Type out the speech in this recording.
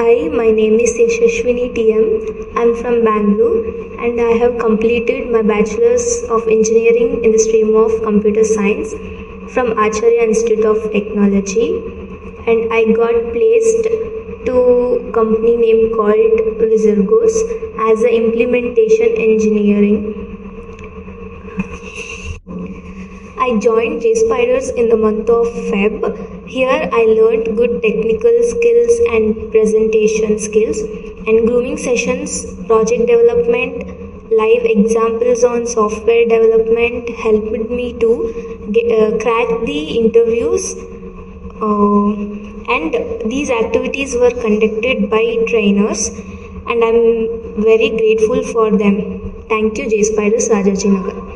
Hi, my name is Yashaswini TM. I'm from Bangalore and I have completed my Bachelor's of Engineering in the stream of Computer Science from Acharya Institute of Technology, and I got placed to company name called Vizergos as a implementation engineering. I joined JSPIDERS in the month of Feb. Here I learned good technical skills and presentation skills and grooming sessions, project development, live examples on software development helped me to crack the interviews, and these activities were conducted by trainers and I'm very grateful for them. Thank you, JSPIDERS Rajajinagar.